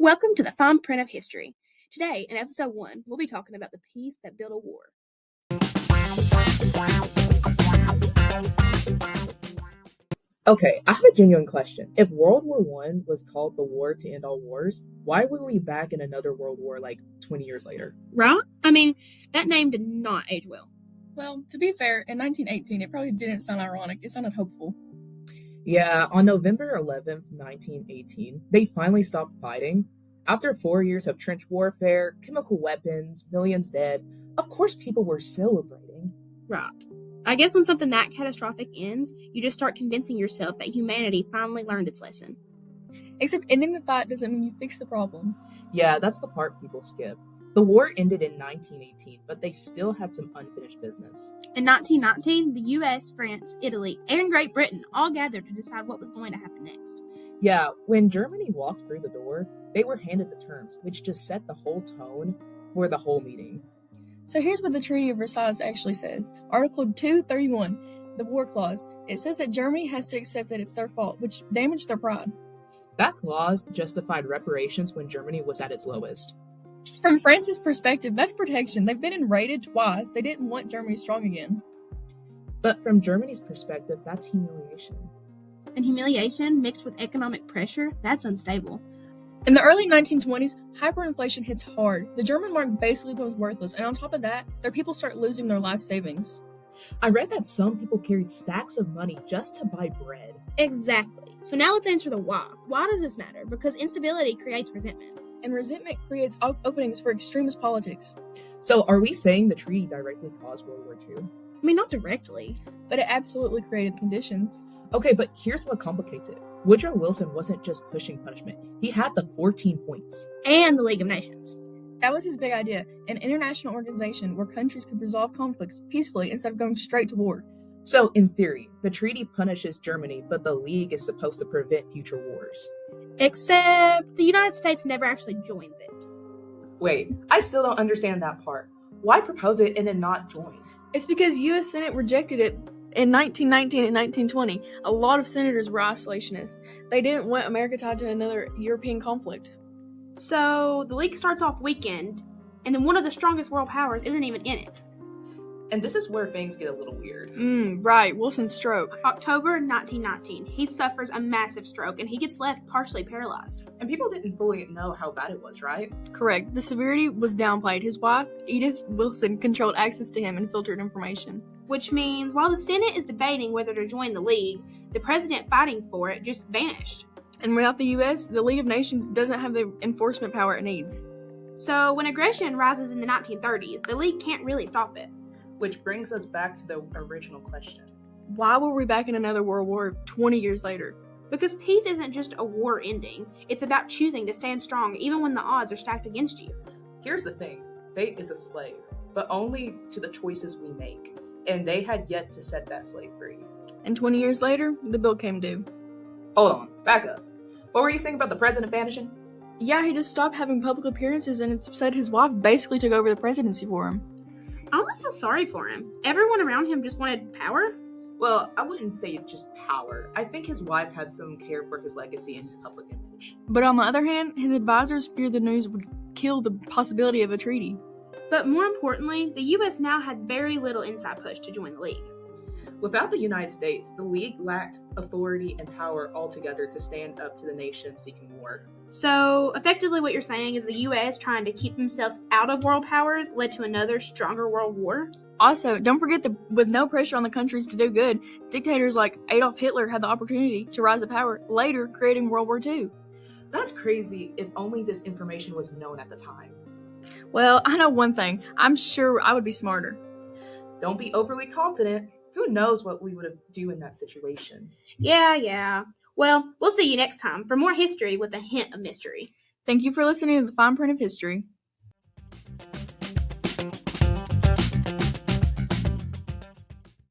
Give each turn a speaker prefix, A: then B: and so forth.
A: Welcome to the Fine Print of History. Today, in Episode 1, we'll be talking about the peace that built a war.
B: Okay, I have a genuine question. If World War I was called the war to end all wars, why were we back in another world war like 20 years later?
A: Right? I mean, that name did not age well.
C: Well, to be fair, in 1918, it probably didn't sound ironic. It sounded hopeful.
B: Yeah, on November 11th, 1918, they finally stopped fighting. After 4 years of trench warfare, chemical weapons, millions dead, of course people were celebrating.
A: Right. I guess when something that catastrophic ends, you just start convincing yourself that humanity finally learned its lesson.
C: Except ending the fight doesn't mean you fix the problem.
B: Yeah, that's the part people skip. The war ended in 1918, but they still had some unfinished business.
A: In 1919, the U.S., France, Italy, and Great Britain all gathered to decide what was going to happen next.
B: Yeah, when Germany walked through the door, they were handed the terms, which just set the whole tone for the whole meeting.
C: So here's what the Treaty of Versailles actually says. Article 231, the War Clause. It says that Germany has to accept that it's their fault, which damaged their pride.
B: That clause justified reparations when Germany was at its lowest.
C: From France's perspective, that's protection. They've been invaded twice. They didn't want Germany strong again.
B: But from Germany's perspective, that's humiliation.
A: And humiliation mixed with economic pressure, that's unstable.
C: In the early 1920s, hyperinflation hits hard. The German mark basically becomes worthless, and on top of that, their people start losing their life savings.
B: I read that some people carried stacks of money just to buy bread.
A: Exactly. So now let's answer the why. Why does this matter? Because instability creates resentment.
C: And resentment creates openings for extremist politics.
B: So are we saying the treaty directly caused World War II?
A: I mean, not directly.
C: But it absolutely created the conditions.
B: Okay, but here's what complicates it. Woodrow Wilson wasn't just pushing punishment. He had the 14 points.
A: And the League of Nations.
C: That was his big idea, an international organization where countries could resolve conflicts peacefully instead of going straight to war.
B: So, in theory, the treaty punishes Germany, but the League is supposed to prevent future wars.
A: Except the United States never actually joins it.
B: Wait, I still don't understand that part. Why propose it and then not join?
C: It's because U.S. Senate rejected it in 1919 and 1920. A lot of senators were isolationists. They didn't want America tied to another European conflict.
A: So the League starts off weakened, and then one of the strongest world powers isn't even in it.
B: And this is where things get a little weird.
C: Right, Wilson's stroke.
A: October 1919, he suffers a massive stroke, and he gets left partially paralyzed.
B: And people didn't fully know how bad it was, right?
C: Correct. The severity was downplayed. His wife, Edith Wilson, controlled access to him and filtered information.
A: Which means while the Senate is debating whether to join the League, the president fighting for it just vanished.
C: And without the U.S., the League of Nations doesn't have the enforcement power it needs.
A: So when aggression rises in the 1930s, the League can't really stop it.
B: Which brings us back to the original question.
C: Why were we back in another world war 20 years later?
A: Because peace isn't just a war ending. It's about choosing to stand strong even when the odds are stacked against you.
B: Here's the thing. Fate is a slave, but only to the choices we make. And they had yet to set that slave free.
C: And 20 years later, the bill came due.
B: Hold on, back up. What were you saying about the president vanishing?
C: Yeah, he just stopped having public appearances, and it said his wife basically took over the presidency for him.
A: I almost feel sorry for him. Everyone around him just wanted power.
B: Well, I wouldn't say just power. I think his wife had some care for his legacy and his public image.
C: But on the other hand, his advisors feared the news would kill the possibility of a treaty.
A: But more importantly, the U.S. now had very little inside push to join the League.
B: Without the United States, the League lacked authority and power altogether to stand up to the nations seeking war.
A: So, effectively what you're saying is the U.S. trying to keep themselves out of world powers led to another stronger world war?
C: Also, don't forget that with no pressure on the countries to do good, dictators like Adolf Hitler had the opportunity to rise to power, later creating World War II.
B: That's crazy if only this information was known at the time.
C: Well, I know one thing. I'm sure I would be smarter.
B: Don't be overly confident. Who knows what we would do in that situation?
A: Yeah. Well, we'll see you next time for more history with a hint of mystery.
C: Thank you for listening to the Fine Print of History.